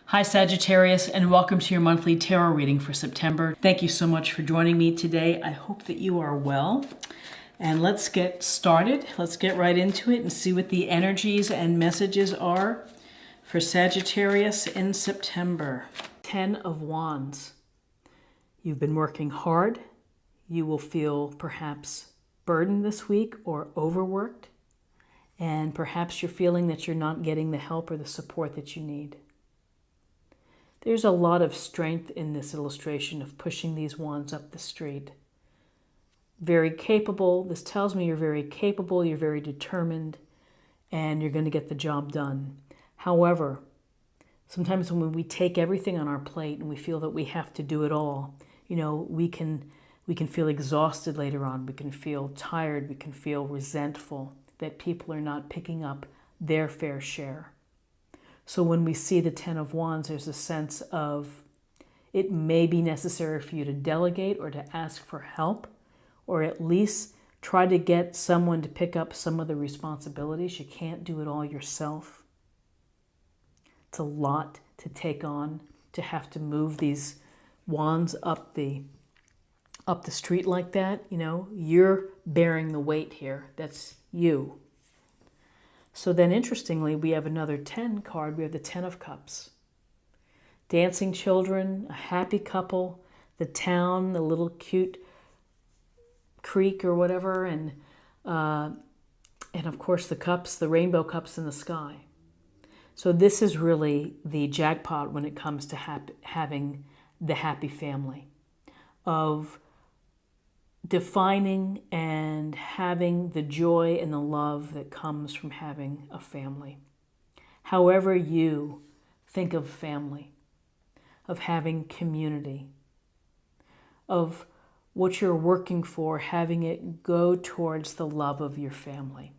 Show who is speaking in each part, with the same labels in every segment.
Speaker 1: Hi Sagittarius, and welcome to your monthly tarot reading for September. Thank you so much for joining me today. I hope that you are well. And let's get started. Let's get right into it and see what the energies and messages are for Sagittarius in September. 10 of Wands. You've been working hard. You will feel perhaps burdened this week or overworked. And perhaps you're feeling that you're not getting the help or the support that you need. There's a lot of strength in this illustration of pushing these wands up the street. Very capable. This tells me you're very capable, you're very determined, and you're going to get the job done. However, sometimes when we take everything on our plate and we feel that we have to do it all, we can feel exhausted later on. We can feel tired. We can feel resentful that people are not picking up their fair share. So when we see the 10 of Wands, there's a sense of it may be necessary for you to delegate or to ask for help, or at least try to get someone to pick up some of the responsibilities. You can't do it all yourself. It's a lot to take on, to have to move these wands up the street like that. You're bearing the weight here. That's you. So then, interestingly, we have another 10 card. We have the 10 of Cups. Dancing children, a happy couple, the town, the little cute creek or whatever, and of course the cups, the rainbow cups in the sky. So this is really the jackpot when it comes to having the happy family, of defining and having the joy and the love that comes from having a family. However you think of family, of having community, of what you're working for, having it go towards the love of your family.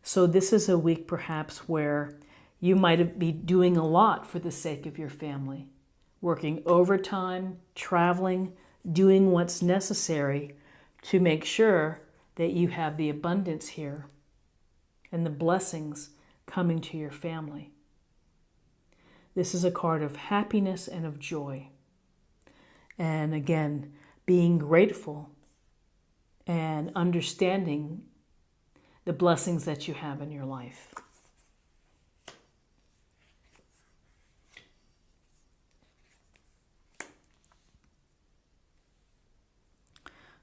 Speaker 1: So this is a week perhaps where you might be doing a lot for the sake of your family, working overtime, traveling, doing what's necessary to make sure that you have the abundance here and the blessings coming to your family. This is a card of happiness and of joy. And again, being grateful and understanding the blessings that you have in your life.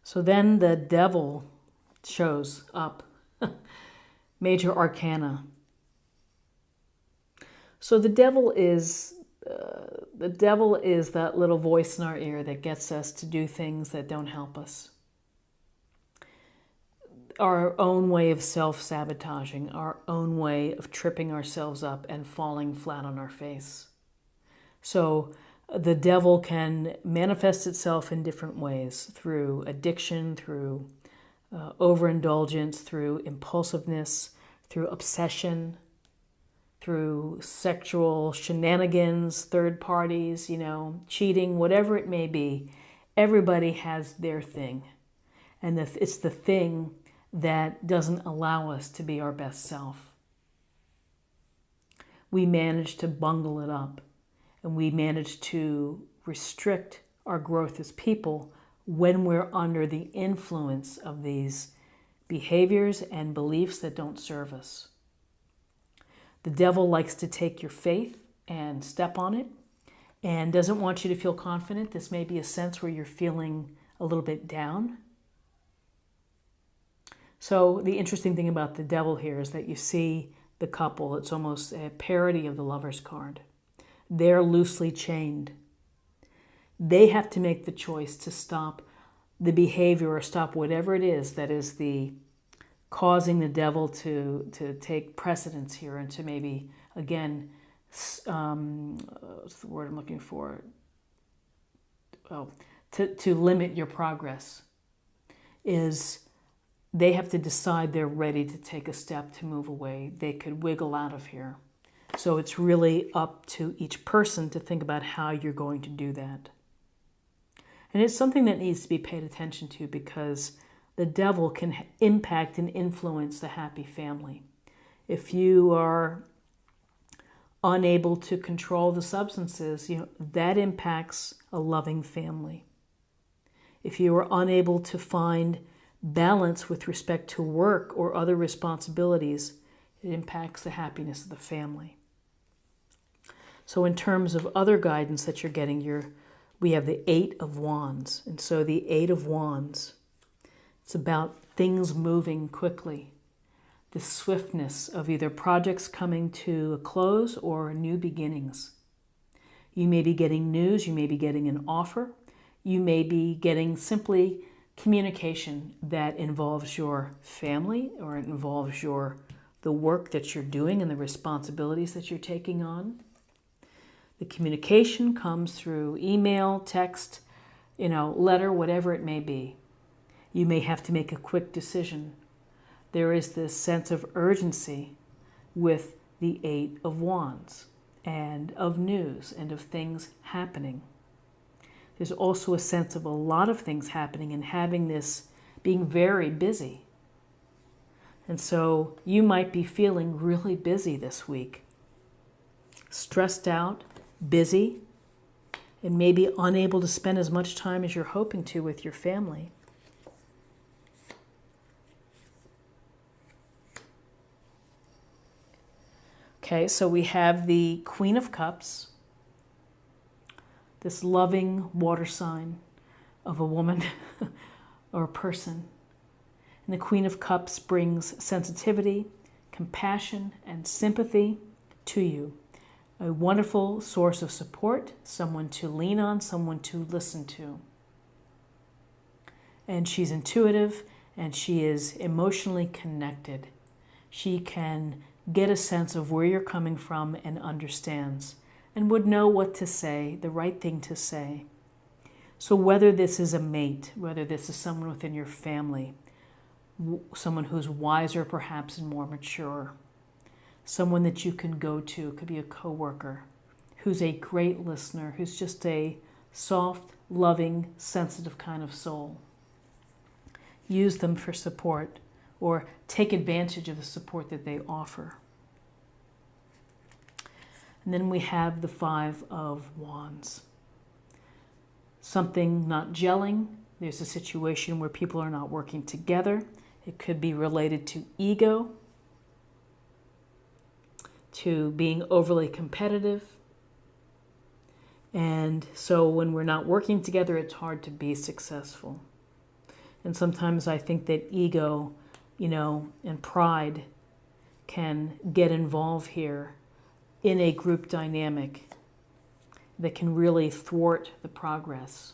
Speaker 1: So then the devil shows up. Major arcana. So the devil is that little voice in our ear that gets us to do things that don't help us. Our own way of self-sabotaging, our own way of tripping ourselves up and falling flat on our face. So the devil can manifest itself in different ways, through addiction, through overindulgence, through impulsiveness, through obsession, through sexual shenanigans, third parties, cheating, whatever it may be. Everybody has their thing. And it's the thing that doesn't allow us to be our best self. We manage to bungle it up. And we manage to restrict our growth as people when we're under the influence of these behaviors and beliefs that don't serve us. The devil likes to take your faith and step on it and doesn't want you to feel confident. This may be a sense where you're feeling a little bit down. So the interesting thing about the devil here is that you see the couple. It's almost a parody of the Lover's card. They're loosely chained. They have to make the choice to stop the behavior or stop whatever it is that is the causing the devil to take precedence here and to maybe, again, what's the word I'm looking for? To limit your progress. Is they have to decide they're ready to take a step to move away. They could wiggle out of here. So it's really up to each person to think about how you're going to do that. And it's something that needs to be paid attention to because the devil can impact and influence the happy family. If you are unable to control the substances, that impacts a loving family. If you are unable to find balance with respect to work or other responsibilities, it impacts the happiness of the family. So in terms of other guidance that you're getting, we have the Eight of Wands. And so the Eight of Wands, it's about things moving quickly. The swiftness of either projects coming to a close or new beginnings. You may be getting news, you may be getting an offer, you may be getting simply communication that involves your family or it involves the work that you're doing and the responsibilities that you're taking on. The communication comes through email, text, letter, whatever it may be. You may have to make a quick decision. There is this sense of urgency with the Eight of Wands and of news and of things happening. There's also a sense of a lot of things happening and having this being very busy. And so you might be feeling really busy this week. Stressed out, busy, and maybe unable to spend as much time as you're hoping to with your family. Okay, so we have the Queen of Cups, this loving water sign of a woman or a person. And the Queen of Cups brings sensitivity, compassion, and sympathy to you. A wonderful source of support, someone to lean on, someone to listen to. And she's intuitive and she is emotionally connected. She can get a sense of where you're coming from and understands and would know what to say, the right thing to say. So whether this is a mate, whether this is someone within your family, someone who's wiser perhaps and more mature, someone that you can go to, could be a coworker, who's a great listener, who's just a soft, loving, sensitive kind of soul. Use them for support or take advantage of the support that they offer. And then we have the Five of Wands. Something not gelling. There's a situation where people are not working together. It could be related to ego, to being overly competitive. And so when we're not working together, it's hard to be successful. And sometimes I think that ego, and pride can get involved here in a group dynamic that can really thwart the progress.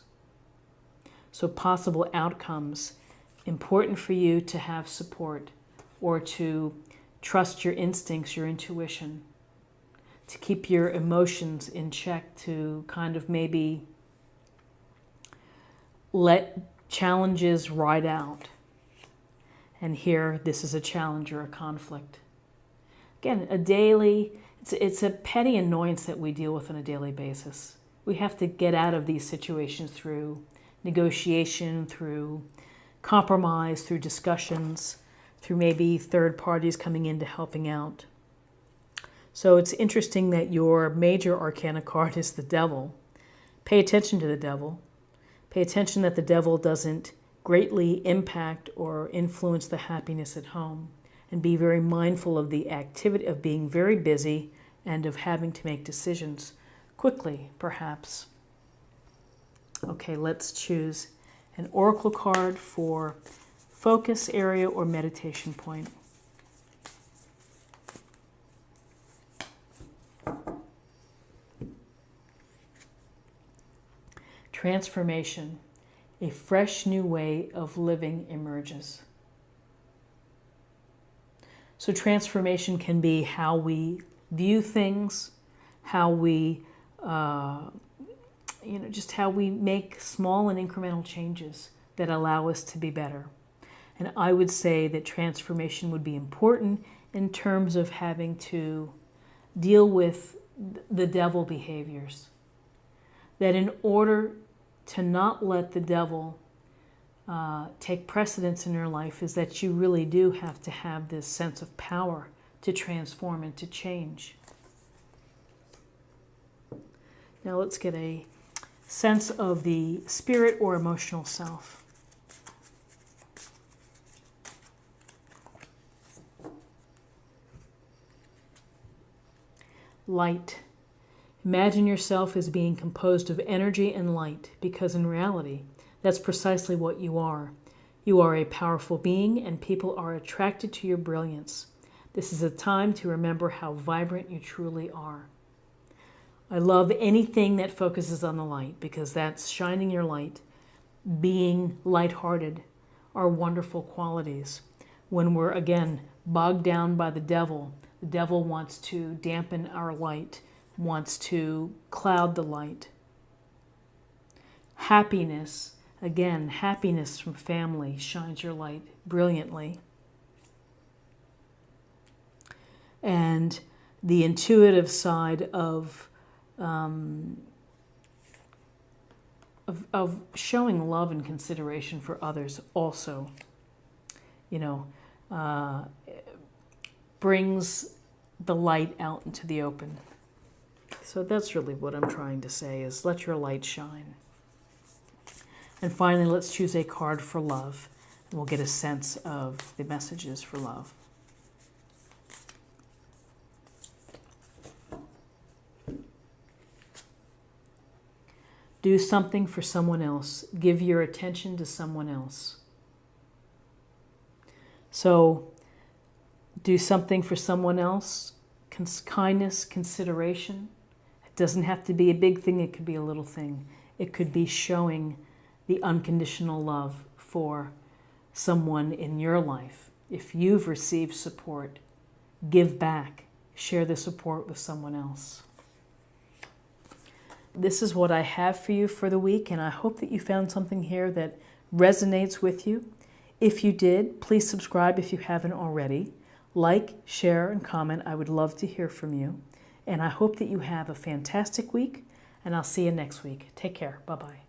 Speaker 1: So possible outcomes, important for you to have support or to trust your instincts, your intuition, to keep your emotions in check, to kind of maybe let challenges ride out. And here, this is a challenge or a conflict. Again, it's a petty annoyance that we deal with on a daily basis. We have to get out of these situations through negotiation, through compromise, through discussions, through maybe third parties coming in to helping out. So it's interesting that your major arcana card is the Devil. Pay attention to the Devil. Pay attention that the Devil doesn't greatly impact or influence the happiness at home, and be very mindful of the activity of being very busy and of having to make decisions quickly, perhaps. Okay, let's choose an oracle card for focus area or meditation point. Transformation. A fresh new way of living emerges. So transformation can be how we view things, how we, just how we make small and incremental changes that allow us to be better. And I would say that transformation would be important in terms of having to deal with the devil behaviors. That in order to not let the devil take precedence in your life is that you really do have to have this sense of power to transform and to change. Now let's get a sense of the spirit or emotional self. Light. Imagine yourself as being composed of energy and light, because in reality, that's precisely what you are. You are a powerful being, and people are attracted to your brilliance. This is a time to remember how vibrant you truly are. I love anything that focuses on the light, because that's shining your light, being lighthearted, are wonderful qualities. When we're, again, bogged down by the devil wants to dampen our light, wants to cloud the light. Happiness, again, happiness from family shines your light brilliantly. And the intuitive side of showing love and consideration for others also, brings the light out into the open. So that's really what I'm trying to say, is let your light shine. And finally, let's choose a card for love. And we'll get a sense of the messages for love. Do something for someone else. Give your attention to someone else. So, do something for someone else. Kindness, consideration. It doesn't have to be a big thing. It could be a little thing. It could be showing the unconditional love for someone in your life. If you've received support, give back. Share the support with someone else. This is what I have for you for the week, and I hope that you found something here that resonates with you. If you did, please subscribe if you haven't already. Like, share, and comment. I would love to hear from you. And I hope that you have a fantastic week, and I'll see you next week. Take care. Bye-bye.